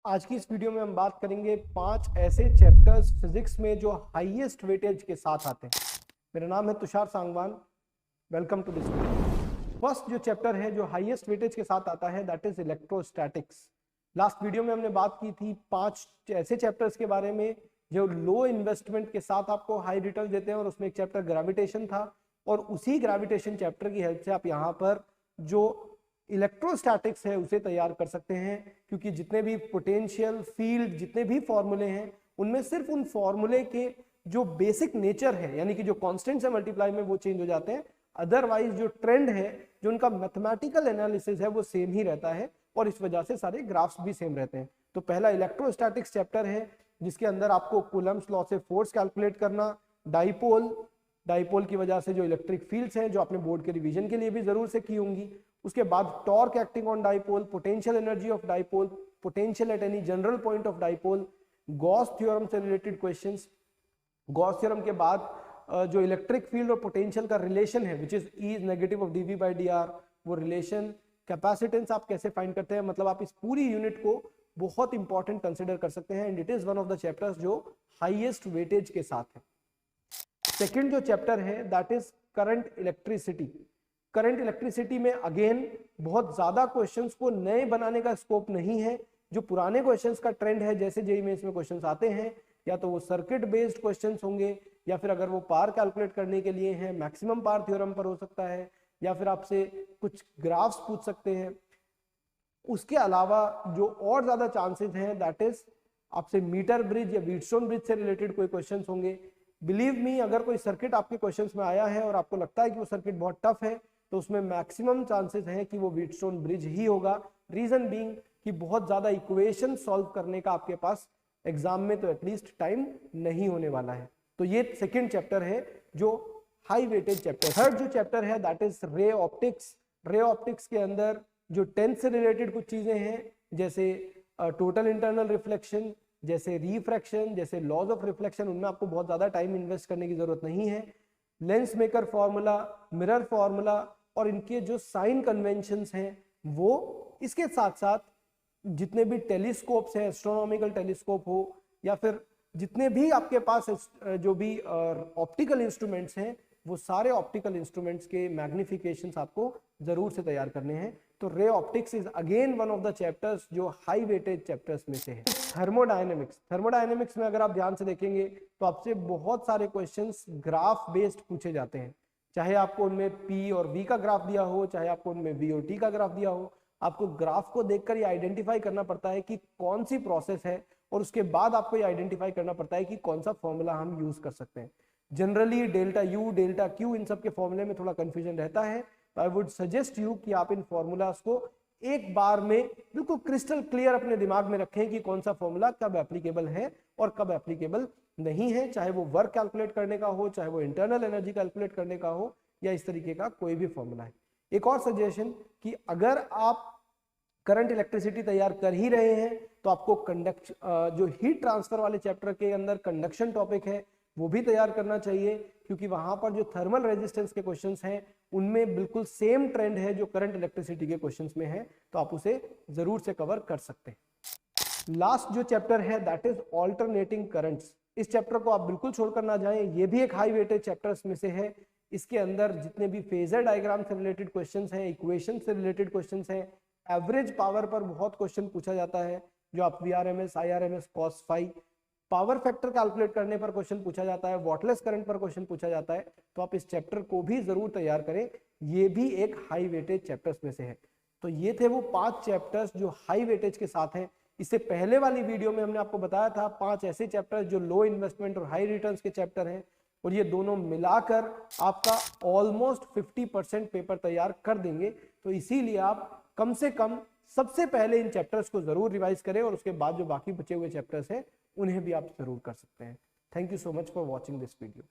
आज की इस वीडियो में हम बात करेंगे 5 ऐसे चैप्टर्स फिजिक्स में जो हाईएस्ट वेटेज के साथ आते हैं। मेरा नाम है Tushar Sangwan. Welcome to this video. First जो चैप्टर है जो हाईएस्ट वेटेज के साथ आता है that is electrostatics. Last video में हमने बात की थी 5 ऐसे चैप्टर्स के बारे में जो लो इन्वेस्टमेंट के साथ आपको हाई रिटर्न देते हैं, और उसमें एक चैप्टर ग्रेविटेशन था, और उसी ग्रेविटेशन चैप्टर की हेल्प से आप यहाँ पर जो इलेक्ट्रोस्टैटिक्स है उसे तैयार कर सकते हैं। क्योंकि जितने भी पोटेंशियल फील्ड जितने भी फॉर्मूले हैं उनमें सिर्फ उन फॉर्मूले के जो बेसिक नेचर है यानी कि जो कांस्टेंट से मल्टीप्लाई में वो चेंज हो जाते हैं, अदरवाइज जो ट्रेंड है जो उनका मैथमेटिकल एनालिसिस है वो सेम ही रहता है, और इस वजह से सारे ग्राफ्स भी सेम रहते हैं। तो पहला इलेक्ट्रोस्टैटिक्स चैप्टर है जिसके अंदर आपको कूलम्स लॉ से फोर्स कैलकुलेट करना, डाइपोल डाइपोल की वजह से जो इलेक्ट्रिक फील्ड्स हैं जो आपने बोर्ड के रिवीजन के लिए भी जरूर से की होंगी, उसके बाद torque acting on dipole, potential energy of dipole, potential at any general point of dipole, Gauss theorem से रिलेटेड क्वेश्चंस। गॉस थ्योरम के बाद जो इलेक्ट्रिक फील्ड और पोटेंशियल का रिलेशन है which is E negative of DV by D R, वो relation, capacitance आप कैसे फाइंड करते हैं, मतलब आप इस पूरी यूनिट को बहुत इंपॉर्टेंट कंसिडर कर सकते हैं, and it is one of the chapters जो हाईएस्ट वेटेज के साथ है। सेकेंड जो चैप्टर है that is current electricity. Current electricity में अगेन बहुत ज्यादा क्वेश्चंस को नए बनाने का स्कोप नहीं है। जो पुराने क्वेश्चंस का ट्रेंड है, जैसे जेईई मेंस में क्वेश्चंस आते हैं, या तो वो सर्किट बेस्ड क्वेश्चंस होंगे, या फिर अगर वो पावर कैलकुलेट करने के लिए हैं मैक्सिमम पावर थ्योरम पर हो सकता है, या फिर आपसे कुछ ग्राफ्स पूछ सकते हैं। उसके अलावा जो और ज्यादा चांसेस हैं दैट इज आपसे मीटर ब्रिज या व्हीटस्टोन ब्रिज से रिलेटेड कोई क्वेश्चंस होंगे। बिलीव मी, अगर कोई सर्किट आपके क्वेश्चंस में आया है और आपको लगता है कि वो सर्किट बहुत टफ है, तो उसमें मैक्सिमम चांसेस हैं कि वो व्हीटस्टोन ब्रिज ही होगा। रीजन बीइंग कि बहुत ज्यादा इक्वेशन सॉल्व करने का आपके पास एग्जाम में तो एटलीस्ट टाइम नहीं होने वाला है। तो ये सेकेंड चैप्टर है जो हाई वेटेज चैप्टर। थर्ड जो चैप्टर है that is ray optics. Ray optics के अंदर जो टेंथ से रिलेटेड कुछ चीजें हैं, जैसे टोटल इंटरनल रिफ्लेक्शन, जैसे रिफ्रैक्शन, जैसे लॉज ऑफ रिफ्लेक्शन, उनमें आपको बहुत ज्यादा टाइम इन्वेस्ट करने की जरूरत नहीं है। Lens maker formula, mirror formula, और इनके जो साइन कन्वेंशंस हैं वो, इसके साथ साथ जितने भी टेलीस्कोप्स हैं, एस्ट्रोनॉमिकल टेलीस्कोप हो, या फिर जितने भी आपके पास जो भी ऑप्टिकल इंस्ट्रूमेंट्स हैं, वो सारे ऑप्टिकल इंस्ट्रूमेंट्स के मैग्निफिकेशंस आपको जरूर से तैयार करने हैं। तो ray optics is again one of the chapters जो हाई वेटेज चैप्टर्स में से है। थर्मोडायनेमिक्स में अगर आप ध्यान से देखेंगे तो आपसे बहुत सारे क्वेश्चंस ग्राफ बेस्ड पूछे जाते हैं। चाहे आपको उनमें पी और वी का ग्राफ दिया हो, चाहे आपको उनमें वी और टी का ग्राफ दिया हो, आपको ग्राफ को देखकर ये आइडेंटिफाई करना पड़ता है कि कौन सी प्रोसेस है, और उसके बाद आपको ये आइडेंटिफाई करना पड़ता है कि कौन सा फॉर्मूला हम यूज कर सकते हैं। Generally delta U, delta Q, इन सब के फॉर्मूले में थोड़ा कंफ्यूजन रहता है। आई वुड सजेस्ट यू कि आप इन फॉर्मूलाज को एक बार में बिल्कुल क्रिस्टल क्लियर अपने दिमाग में रखें कि कौन सा फॉर्मूला कब एप्लीकेबल है और कब एप्लीकेबल नहीं है, चाहे वो वर्क कैलकुलेट करने का हो, चाहे वो इंटरनल एनर्जी कैलकुलेट करने का हो, या इस तरीके का कोई भी फॉर्मूला है। एक और सजेशन कि अगर आप करंट इलेक्ट्रिसिटी तैयार कर ही रहे हैं तो आपको जो हीट ट्रांसफर वाले चैप्टर के अंदर कंडक्शन टॉपिक है वो भी तैयार करना चाहिए, क्योंकि वहां पर जो थर्मल रेजिस्टेंस के क्वेश्चंस हैं उनमें बिल्कुल सेम ट्रेंड है जो करंट इलेक्ट्रिसिटी के क्वेश्चंस में है, तो आप उसे जरूर से कवर कर सकते हैं। लास्ट जो चैप्टर है दैट इज ऑल्टरनेटिंग करंट्स। इस चैप्टर को आप बिल्कुल छोड़कर ना जाएं, ये भी एक हाई वेटेज चैप्टर्स में से है। इसके अंदर जितने भी फेजर डायग्राम से रिलेटेड क्वेश्चंस हैं, इक्वेशन से रिलेटेड क्वेश्चंस हैं, एवरेज पावर पर बहुत क्वेश्चन पूछा जाता है, जो आप VRMS, IRMS, cos phi, power factor calculate करने पर क्वेश्चन पूछा जाता है, वॉटलेस करंट पर क्वेश्चन पूछा जाता है, तो आप इस चैप्टर को भी जरूर तैयार करें। ये भी एक हाई वेटेज चैप्टर्स में से है। तो ये थे वो 5 चैप्टर्स जो हाई वेटेज के साथ हैं। इससे पहले वाली वीडियो में हमने आपको बताया था 5 ऐसे चैप्टर्स जो लो इन्वेस्टमेंट और हाई रिटर्न्स के चैप्टर हैं, और ये दोनों मिलाकर आपका ऑलमोस्ट 50% पेपर तैयार कर देंगे। तो इसीलिए आप कम से कम सबसे पहले इन चैप्टर्स को जरूर रिवाइज करें, और उसके बाद जो बाकी बचे हुए चैप्टर्स हैं उन्हें भी आप जरूर कर सकते हैं। Thank you so much for watching this video.